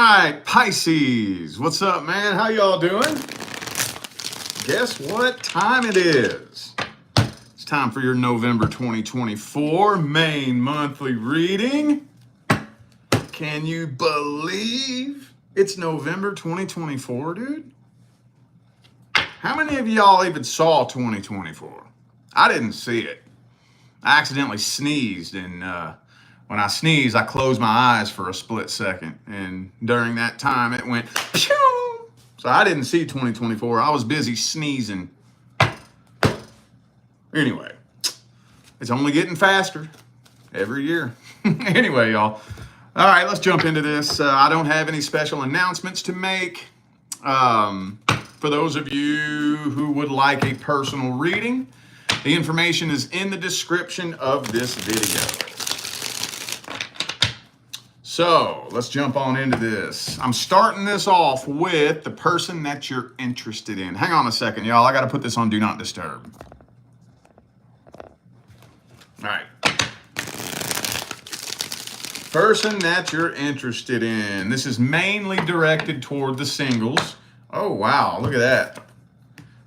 right, Pisces. What's up, man? How y'all doing? Guess what time it is? It's time for your November 2024 main monthly reading. Can you believe it's November 2024, dude? How many of y'all even saw 2024? I didn't see it. I accidentally sneezed, and when I sneezed, I closed my eyes for a split second, and during that time, it went pshoo! So I didn't see 2024. I was busy sneezing. Anyway, it's only getting faster every year. Anyway, y'all. All right, let's jump into this. I don't have any special announcements to make. For those of you who would like a personal reading, the information is in the description of this video. So let's jump on into this. I'm starting this off with the person that you're interested in. Hang on a second, y'all. I got to put this on Do Not Disturb. All right. Person that you're interested in. This is mainly directed toward the singles. Oh, wow. Look at that.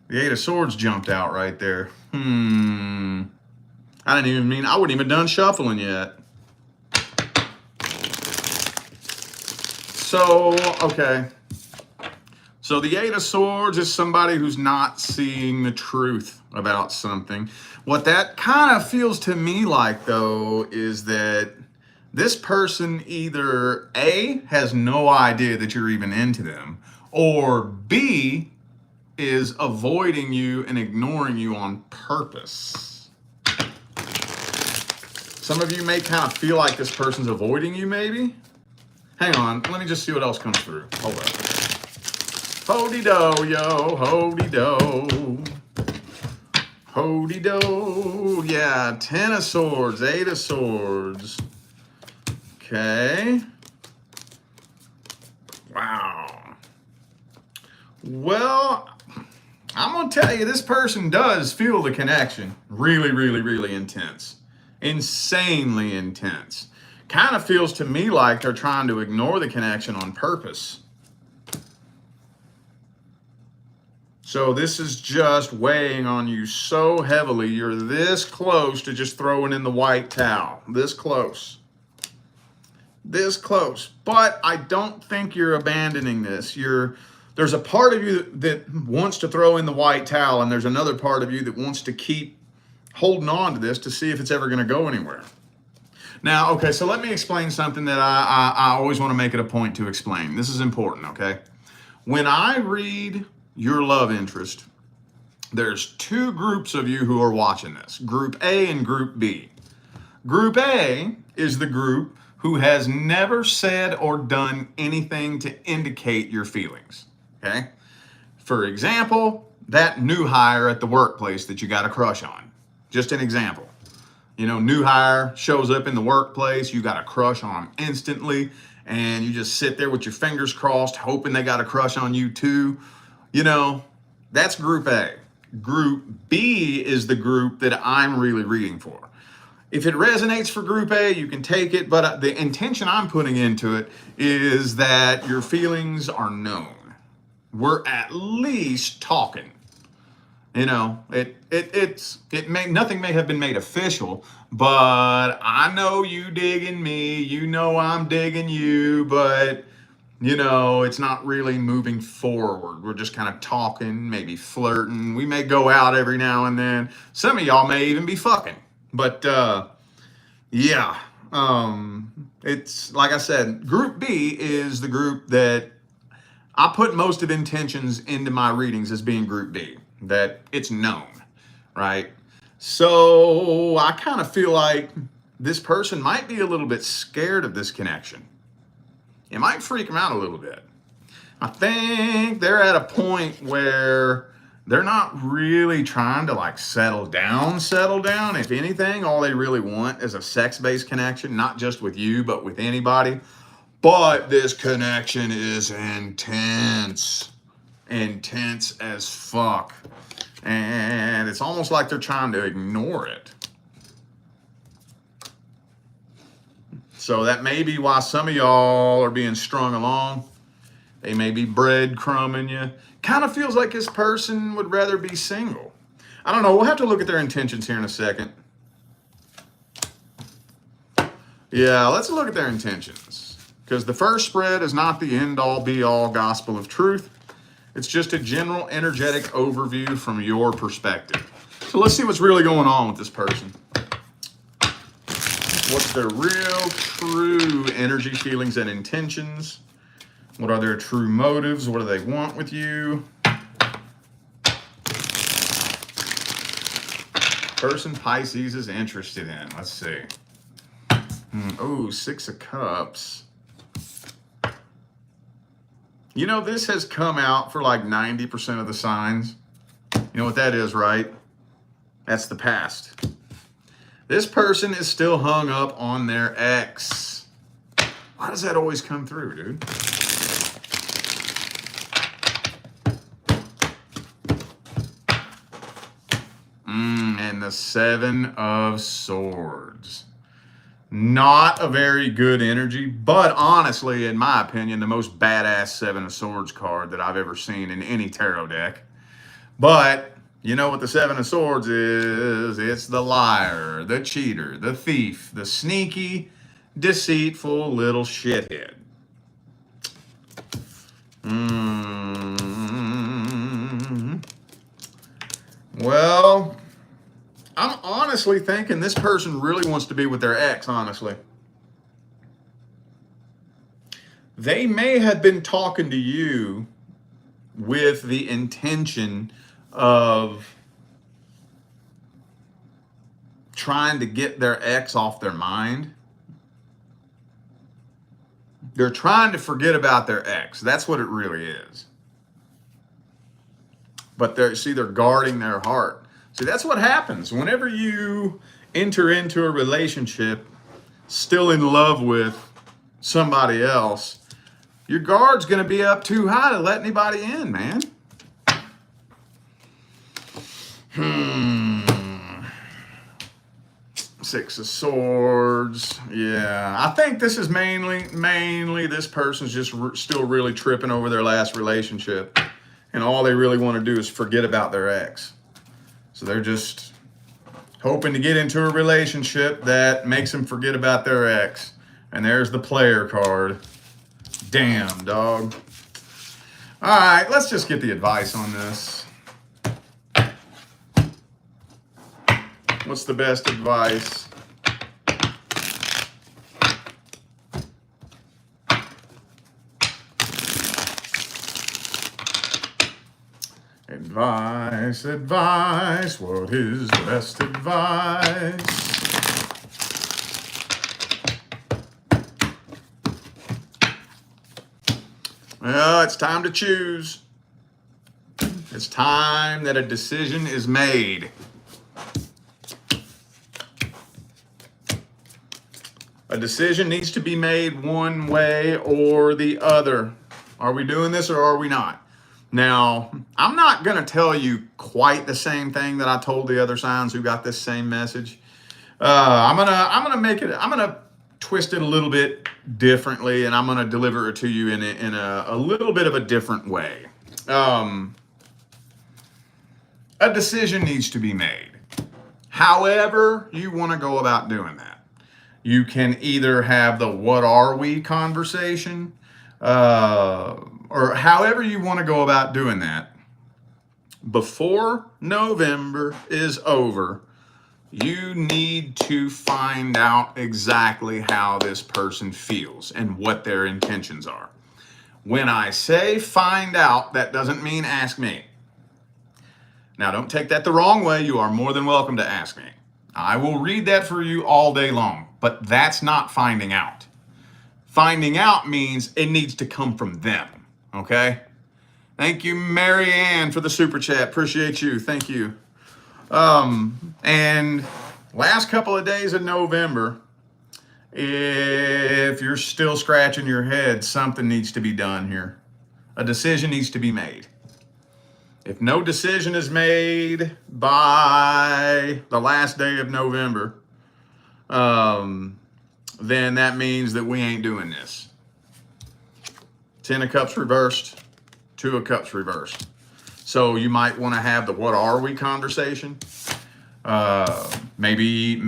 The Eight of Swords jumped out right there. I wouldn't even have done shuffling yet. So, okay. So the Eight of Swords is somebody who's not seeing the truth about something. What that kind of feels to me like, though, is that this person either A, has no idea that you're even into them, or B, is avoiding you and ignoring you on purpose. Some of you may kind of feel like this person's avoiding you, maybe. Hang on, let me just see what else comes through. Hold up. Ho-de-do, yo, ho-de-do. Ho-de-do. Yeah, 10 of Swords, 8 of Swords. Okay. Wow. Well, I'm going to tell you, this person does feel the connection. Really, really, really intense. Insanely intense. Kind of feels to me like they're trying to ignore the connection on purpose. So this is just weighing on you so heavily. You're this close to just throwing in the white towel. This close. This close. But I don't think you're abandoning this. There's a part of you that wants to throw in the white towel, and there's another part of you that wants to keep holding on to this to see if it's ever going to go anywhere. Now, okay, so let me explain something that I always want to make it a point to explain. This is important, okay? When I read your love interest, there's two groups of you who are watching this, Group A and Group B. Group A is the group who has never said or done anything to indicate your feelings, okay? For example, that new hire at the workplace that you got a crush on. Just an example. You know, new hire shows up in the workplace, you got a crush on them instantly, and you just sit there with your fingers crossed, hoping they got a crush on you too. You know, that's Group A. Group B is the group that I'm really reading for. If it resonates for Group A, you can take it, but the intention I'm putting into it is that your feelings are known. We're at least talking. You know, nothing may have been made official, but I know you digging me, you know I'm digging you, but you know, it's not really moving forward. We're just kind of talking, maybe flirting. We may go out every now and then. Some of y'all may even be fucking. But yeah, it's like I said, Group B is the group that I put most of intentions into my readings as being Group B. That it's known, right? So I kind of feel like this person might be a little bit scared of this connection. It might freak them out a little bit. I think they're at a point where they're not really trying to like settle down. If anything, all they really want is a sex-based connection, not just with you, but with anybody. But this connection is intense. Intense as fuck. And it's almost like they're trying to ignore it. So that may be why some of y'all are being strung along. They may be breadcrumbing you. Kind of feels like this person would rather be single. I don't know. We'll have to look at their intentions here in a second. Yeah, let's look at their intentions. Because the first spread is not the end-all, be-all gospel of truth. It's just a general energetic overview from your perspective. So let's see what's really going on with this person. What's their real, true energy, feelings, and intentions? What are their true motives? What do they want with you? Person Pisces is interested in. Let's see. Oh, 6 of Cups. You know, this has come out for like 90% of the signs. You know what that is, right? That's the past. This person is still hung up on their ex. Why does that always come through, dude? And the 7 of Swords. Not a very good energy, but honestly, in my opinion, the most badass 7 of Swords card that I've ever seen in any tarot deck. But you know what the 7 of Swords is? It's the liar, the cheater, the thief, the sneaky, deceitful little shithead. Well, I'm honestly thinking this person really wants to be with their ex, honestly. They may have been talking to you with the intention of trying to get their ex off their mind. They're trying to forget about their ex. That's what it really is. But they're guarding their heart. See, that's what happens whenever you enter into a relationship still in love with somebody else. Your guard's going to be up too high to let anybody in, man. 6 of Swords. Yeah, I think this is mainly this person's just still really tripping over their last relationship. And all they really want to do is forget about their ex. So they're just hoping to get into a relationship that makes them forget about their ex. And there's the player card. Damn, dog. All right, let's just get the advice on this. What's the best advice? Advice, advice, what is the best advice? Well, it's time to choose. It's time that a decision is made. A decision needs to be made one way or the other. Are we doing this or are we not? Now, I'm not going to tell you quite the same thing that I told the other signs who got this same message. I'm gonna twist it a little bit differently, and I'm gonna deliver it to you in a little bit of a different way. A decision needs to be made. However you want to go about doing that. You can either have the "what are we" conversation, or however you want to go about doing that. Before November is over, you need to find out exactly how this person feels and what their intentions are. When I say find out, that doesn't mean ask me. Now, don't take that the wrong way. You are more than welcome to ask me. I will read that for you all day long, but that's not finding out. Finding out means it needs to come from them, okay? Thank you, Mary Ann, for the super chat. Appreciate you. Thank you. And last couple of days of November, if you're still scratching your head, something needs to be done here. A decision needs to be made. If no decision is made by the last day of November, then that means that we ain't doing this. 10 of Cups reversed, 2 of Cups reversed. So you might want to have the what are we conversation. Maybe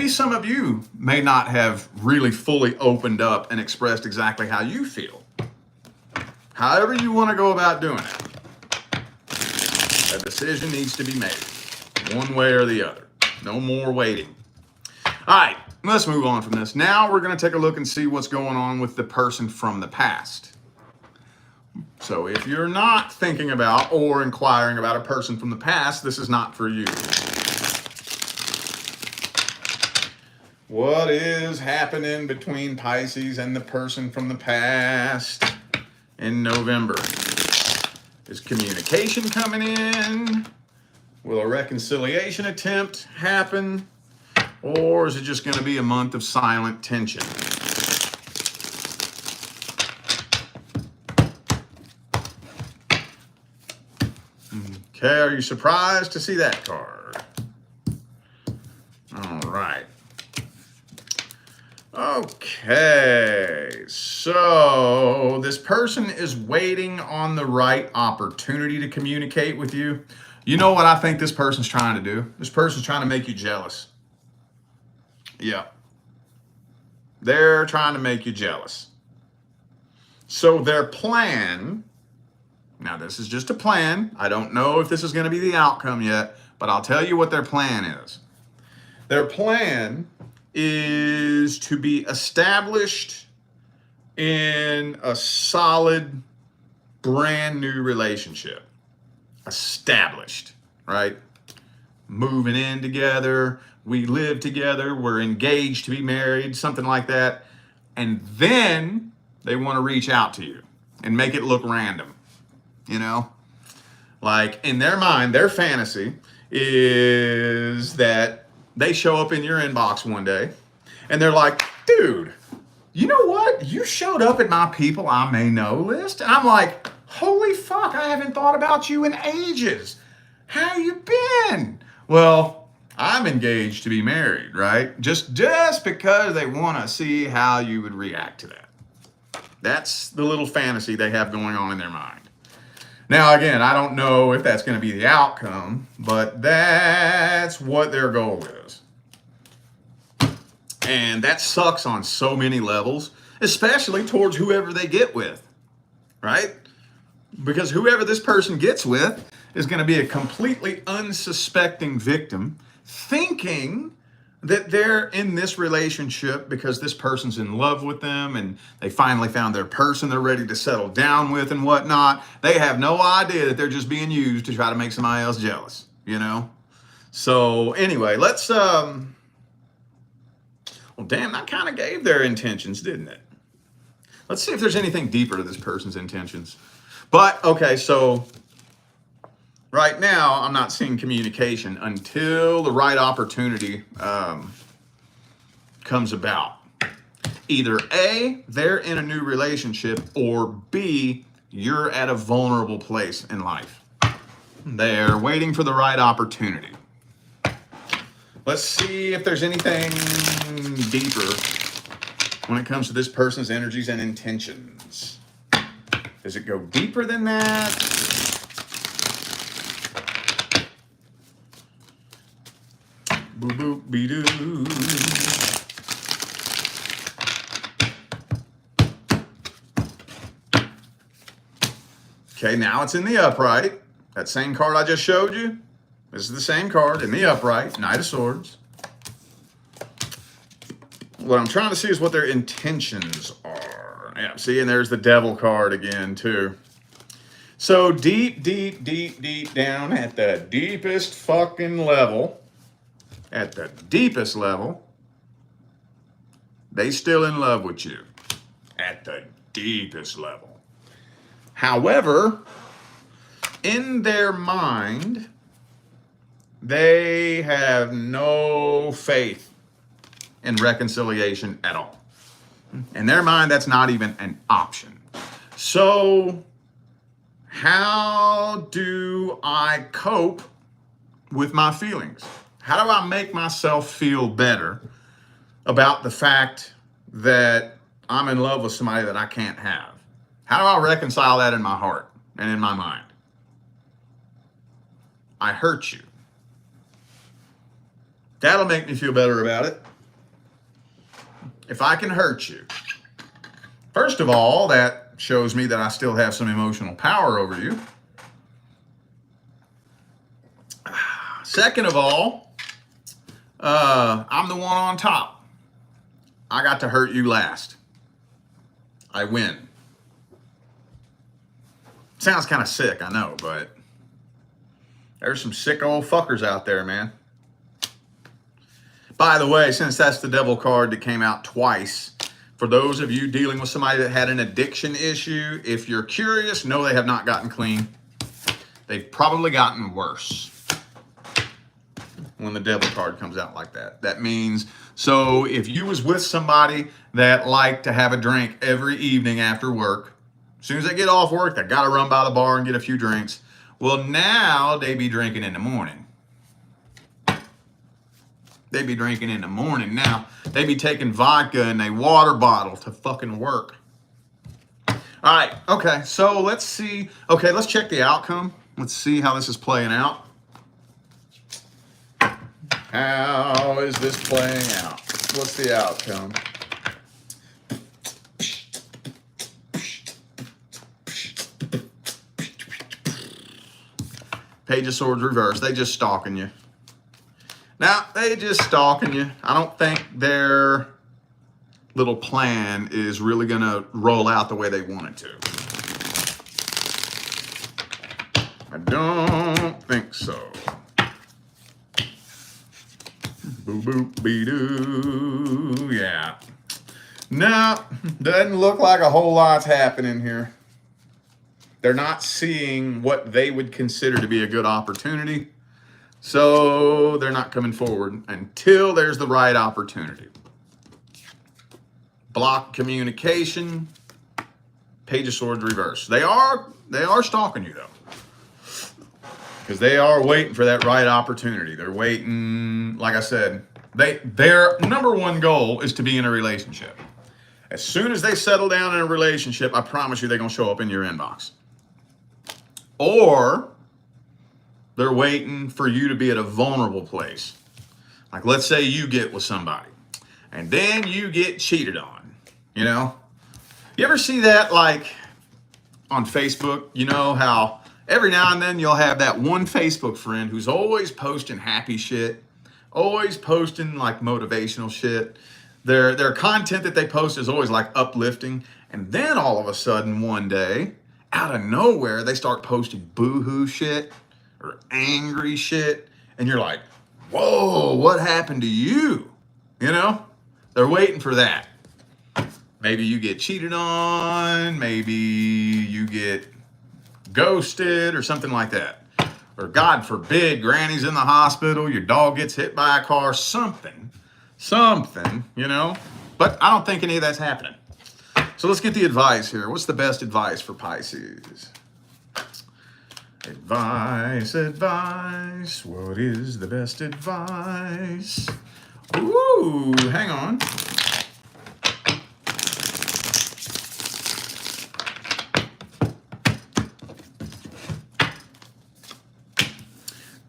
some of you may not have really fully opened up and expressed exactly how you feel. However you want to go about doing it, a decision needs to be made one way or the other. No more waiting. All right, let's move on from this. Now we're going to take a look and see what's going on with the person from the past. So if you're not thinking about or inquiring about a person from the past, this is not for you. What is happening between Pisces and the person from the past in November? Is communication coming in? Will a reconciliation attempt happen? Or is it just going to be a month of silent tension? Okay, are you surprised to see that card? All right. Okay, so this person is waiting on the right opportunity to communicate with you. You know what I think this person's trying to do? This person's trying to make you jealous. Yeah. They're trying to make you jealous. So their plan, now this is just a plan. I don't know if this is going to be the outcome yet, but I'll tell you what their plan is. Their plan is to be established in a solid, brand new relationship. Established, right? Moving in together, we live together, we're engaged to be married, something like that. And then they want to reach out to you and make it look random, you know? Like in their mind, their fantasy is that they show up in your inbox one day and they're like, dude, you know what? You showed up at my people I may know list. And I'm like, holy fuck, I haven't thought about you in ages. How you been? Well, I'm engaged to be married, right? Just because they want to see how you would react to that. That's the little fantasy they have going on in their mind. Now, again, I don't know if that's going to be the outcome, but that's what their goal is. And that sucks on so many levels, especially towards whoever they get with, right? Because whoever this person gets with is going to be a completely unsuspecting victim, thinking that they're in this relationship because this person's in love with them and they finally found their person they're ready to settle down with and whatnot. They have no idea that they're just being used to try to make somebody else jealous, you know? So anyway, let's, well, damn, that kind of gave their intentions, didn't it? Let's see if there's anything deeper to this person's intentions. But, okay, so right now, I'm not seeing communication until the right opportunity comes about. Either A, they're in a new relationship, or B, you're at a vulnerable place in life. They're waiting for the right opportunity. Let's see if there's anything deeper when it comes to this person's energies and intentions. Does it go deeper than that? Boop, boop, be-doo. Okay, now it's in the upright. That same card I just showed you. This is the same card in the upright, Knight of Swords. What I'm trying to see is what their intentions are. Yeah, see, and there's the Devil card again, too. So deep, deep, deep, deep down at the deepest fucking level, at the deepest level, they still in love with you. At the deepest level. However, in their mind, they have no faith in reconciliation at all. In their mind, that's not even an option. So, how do I cope with my feelings? How do I make myself feel better about the fact that I'm in love with somebody that I can't have? How do I reconcile that in my heart and in my mind? I hurt you. That'll make me feel better about it. If I can hurt you, first of all, that shows me that I still have some emotional power over you. Second of all, I'm the one on top. I got to hurt you last. I win. Sounds kind of sick, I know, but there's some sick old fuckers out there, man. By the way, since that's the devil card that came out twice, for those of you dealing with somebody that had an addiction issue, if you're curious, no, they have not gotten clean. They've probably gotten worse when the devil card comes out like that. That means, so if you was with somebody that liked to have a drink every evening after work, as soon as they get off work, they got to run by the bar and get a few drinks. Well, now they be drinking in the morning. They be drinking in the morning now. They be taking vodka in a water bottle to fucking work. All right, okay, so let's see. Okay, let's check the outcome. Let's see how this is playing out. How is this playing out? What's the outcome? Page of Swords reversed. They just stalking you. Now, they just stalking you. I don't think their little plan is really going to roll out the way they want it to. I don't think so. Boo boop be doo. Yeah. No, doesn't look like a whole lot's happening here. They're not seeing what they would consider to be a good opportunity. So they're not coming forward until there's the right opportunity. Block communication. Page of Swords reverse. They are stalking you though, because they are waiting for that right opportunity. They're waiting. Like I said, their number one goal is to be in a relationship. As soon as they settle down in a relationship, I promise you they're gonna show up in your inbox. Or they're waiting for you to be at a vulnerable place. Like, let's say you get with somebody and then you get cheated on, you know? You ever see that, like, on Facebook? You know how every now and then you'll have that one Facebook friend who's always posting happy shit, always posting, like, motivational shit. Their content that they post is always, like, uplifting. And then all of a sudden one day, out of nowhere, they start posting boohoo shit or angry shit, and you're like, whoa, what happened to you? You know? They're waiting for that. Maybe you get cheated on, maybe you get ghosted or something like that. Or God forbid, granny's in the hospital, your dog gets hit by a car, something, you know? But I don't think any of that's happening. So let's get the advice here. What's the best advice for Pisces? Advice. What is the best advice? Ooh, hang on.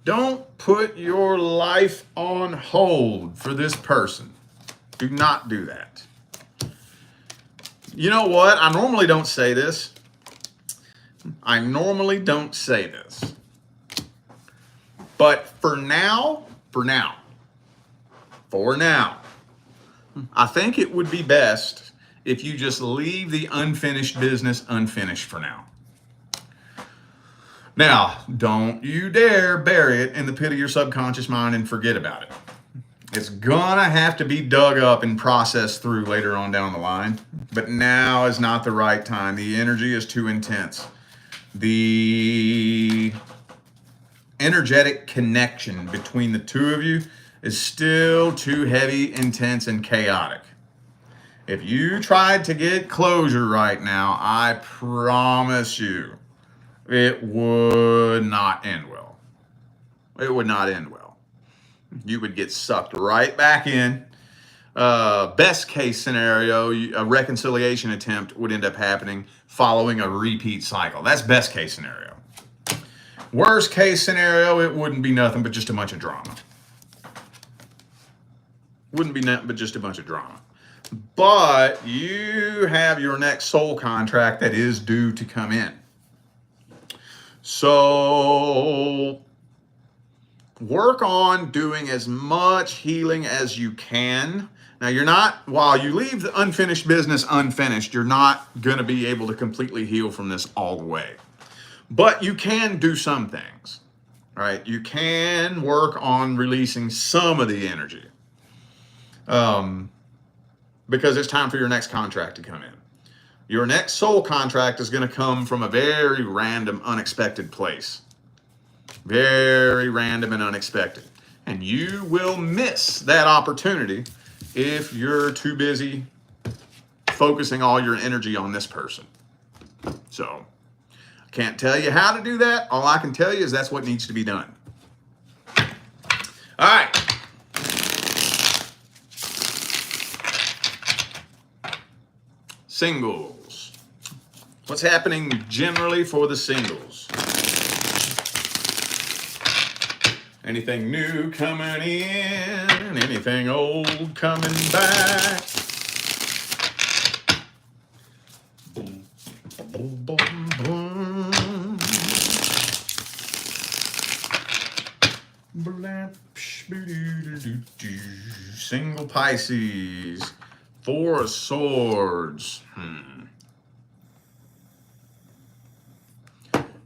Don't put your life on hold for this person. Do not do that. You know what? I normally don't say this. But for now, I think it would be best if you just leave the unfinished business unfinished for now. Now, don't you dare bury it in the pit of your subconscious mind and forget about it. It's gonna have to be dug up and processed through later on down the line. But now is not the right time. The energy is too intense. The energetic connection between the two of you is still too heavy, intense, and chaotic. If you tried to get closure right now, I promise you, it would not end well. It would not end well. You would get sucked right back in. Best case scenario, a reconciliation attempt would end up happening following a repeat cycle. That's best case scenario. Worst case scenario, it wouldn't be nothing but just a bunch of drama. Wouldn't be nothing but just a bunch of drama. But you have your next soul contract that is due to come in. So work on doing as much healing as you can. Now, you're not, while you leave the unfinished business unfinished, you're not going to be able to completely heal from this all the way. But you can do some things, right? You can work on releasing some of the energy. Because it's time for your next contract to come in. Your next soul contract is going to come from a very random, unexpected place. Very random and unexpected. And you will miss that opportunity if you're too busy focusing all your energy on this person. So, I can't tell you how to do that. All I can tell you is that's what needs to be done. All right. Singles. What's happening generally for the singles? Anything new coming in? Anything old coming back? Boom, boom, boom, boom. Single Pisces. Four of Swords.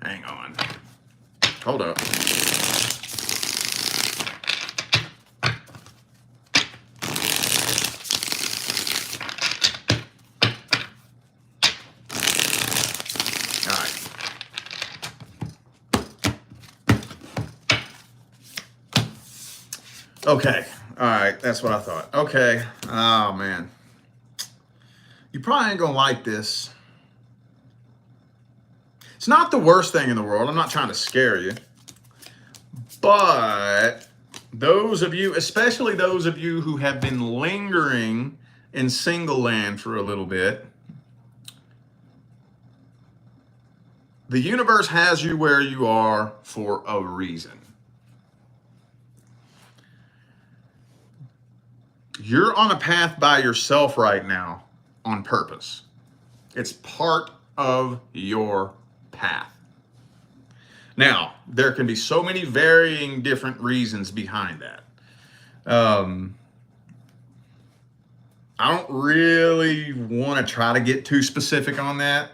Hang on. Hold up. All right. Okay. All right. That's what I thought. Okay. Oh, man. You probably ain't gonna like this. It's not the worst thing in the world. I'm not trying to scare you. But those of you, especially those of you who have been lingering in single land for a little bit, the universe has you where you are for a reason. You're on a path by yourself right now. On purpose. It's part of your path. Now, there can be so many varying different reasons behind that. I don't really want to try to get too specific on that.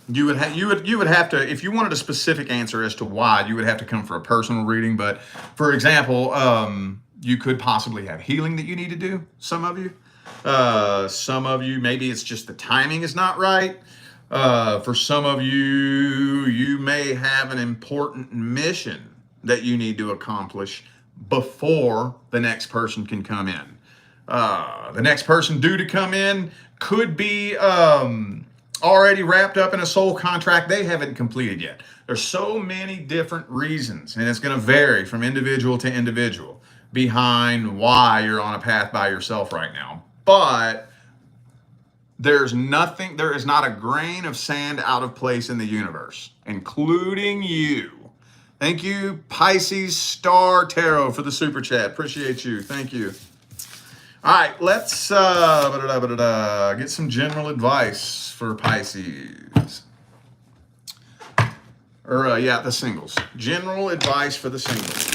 You would have to, if you wanted a specific answer as to why, you would have to come for a personal reading. But for example, you could possibly have healing that you need to do. Some of you, maybe it's just the timing is not right. For some of you, you may have an important mission that you need to accomplish before the next person can come in. The next person due to come in could be already wrapped up in a soul contract they haven't completed yet. There's so many different reasons, and it's going to vary from individual to individual behind why you're on a path by yourself right now. But there is not a grain of sand out of place in the universe, including you. Thank you, Pisces Star Tarot, for the super chat. Appreciate you. Thank you. All right, let's get some general advice for Pisces. The singles. General advice for the singles.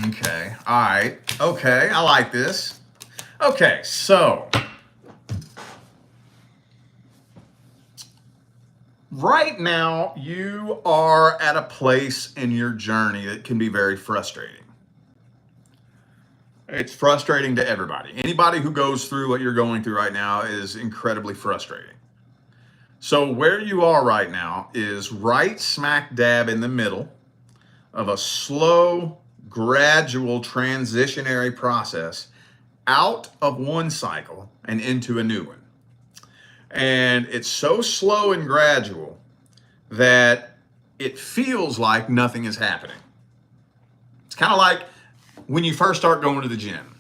Okay. All right. Okay. I like this. Okay. So right now you are at a place in your journey that can be very frustrating. It's frustrating to everybody. Anybody who goes through what you're going through right now is incredibly frustrating. So where you are right now is right smack dab in the middle of a slow, gradual transitionary process out of one cycle and into a new one. And it's so slow and gradual that it feels like nothing is happening. It's kind of like when you first start going to the gym.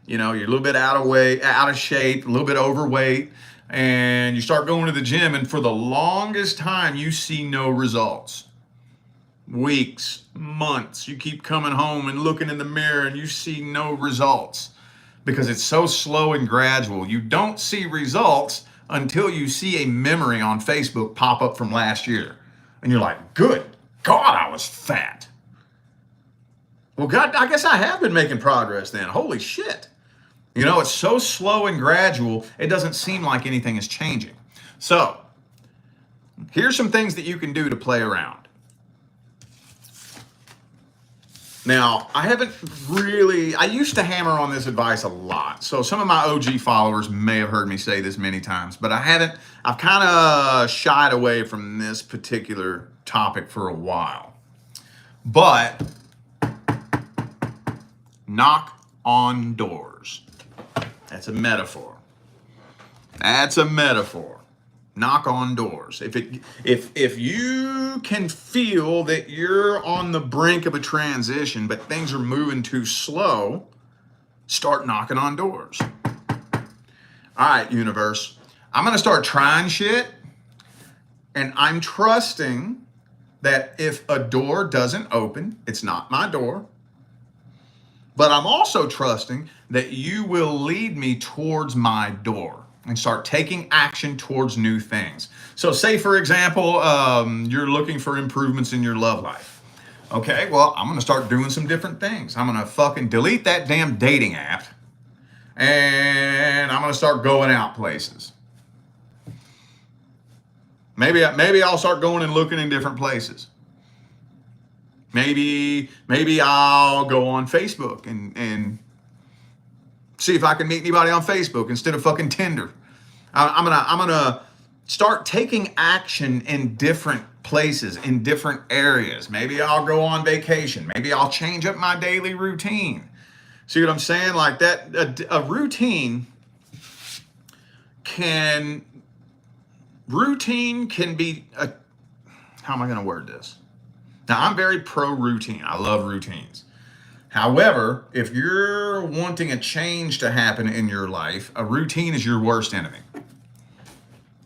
You know, you're a little bit out of shape, a little bit overweight, and you start going to the gym, and for the longest time, you see no results. Weeks, months, you keep coming home and looking in the mirror, and you see no results because it's so slow and gradual. You don't see results until you see a memory on Facebook pop up from last year, and you're like, good God, I was fat. Well, God, I guess I have been making progress then. Holy shit. You know, it's so slow and gradual, it doesn't seem like anything is changing. So, here's some things that you can do to play around. Now, I used to hammer on this advice a lot. So some of my OG followers may have heard me say this many times, but I've kind of shied away from this particular topic for a while. But knock on doors. That's a metaphor. That's a metaphor. Knock on doors. If you can feel that you're on the brink of a transition, but things are moving too slow, start knocking on doors. All right, universe. I'm going to start trying shit, and I'm trusting that if a door doesn't open, it's not my door. But I'm also trusting that you will lead me towards my door and start taking action towards new things. So say, for example, you're looking for improvements in your love life. Okay, well, I'm going to start doing some different things. I'm going to fucking delete that damn dating app, and I'm going to start going out places. Maybe I'll start going and looking in different places. Maybe I'll go on Facebook and see if I can meet anybody on Facebook instead of fucking Tinder. I'm gonna start taking action in different places, in different areas. Maybe I'll go on vacation. Maybe I'll change up my daily routine. See what I'm saying? Like that, a routine can be how am I gonna word this? Now, I'm very pro-routine. I love routines. However, if you're wanting a change to happen in your life, a routine is your worst enemy.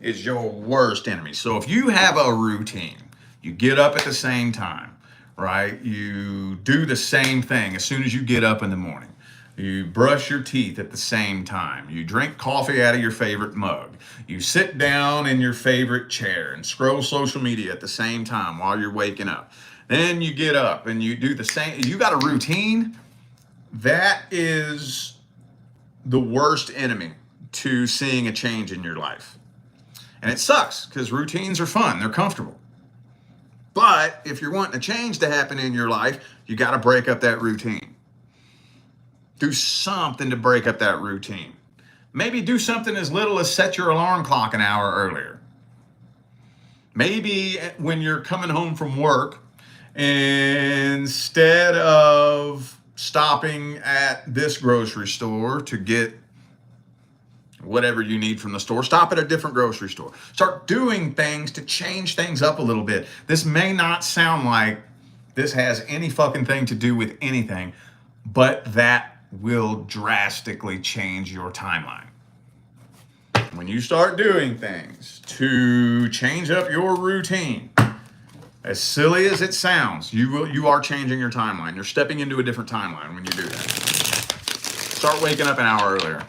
It's your worst enemy. So if you have a routine, you get up at the same time, right? You do the same thing as soon as you get up in the morning. You brush your teeth at the same time. You drink coffee out of your favorite mug. You sit down in your favorite chair and scroll social media at the same time while you're waking up. Then you get up and you do the same. You got a routine. That is the worst enemy to seeing a change in your life. And it sucks because routines are fun. They're comfortable. But if you're wanting a change to happen in your life, you got to break up that routine. Do something to break up that routine. Maybe do something as little as set your alarm clock an hour earlier. Maybe when you're coming home from work, instead of stopping at this grocery store to get whatever you need from the store, stop at a different grocery store. Start doing things to change things up a little bit. This may not sound like this has any fucking thing to do with anything, but that will drastically change your timeline. When you start doing things to change up your routine, as silly as it sounds, you are changing your timeline. You're stepping into a different timeline when you do that. Start waking up an hour earlier,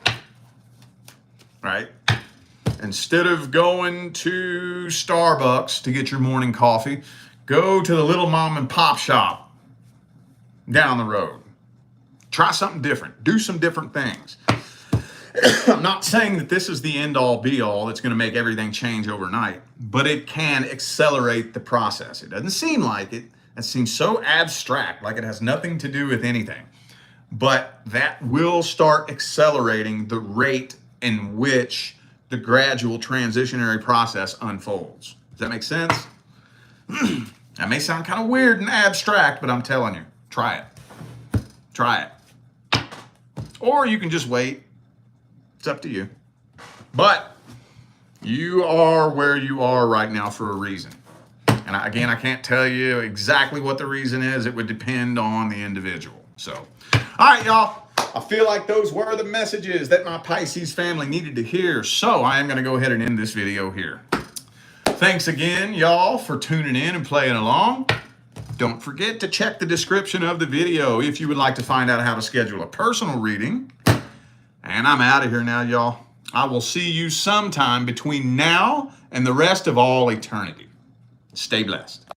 right? Instead of going to Starbucks to get your morning coffee, go to the little mom and pop shop down the road. Try something different. Do some different things. I'm not saying that this is the end all be all that's going to make everything change overnight, but it can accelerate the process. It doesn't seem like it. It seems so abstract, like it has nothing to do with anything. But that will start accelerating the rate in which the gradual transitionary process unfolds. Does that make sense? That may sound kind of weird and abstract, but I'm telling you, try it. Try it. Or you can just wait. It's up to you. But you are where you are right now for a reason. And again, I can't tell you exactly what the reason is. It would depend on the individual. So, all right, y'all. I feel like those were the messages that my Pisces family needed to hear. So I am going to go ahead and end this video here. Thanks again, y'all, for tuning in and playing along. Don't forget to check the description of the video if you would like to find out how to schedule a personal reading. And I'm out of here now, y'all. I will see you sometime between now and the rest of all eternity. Stay blessed.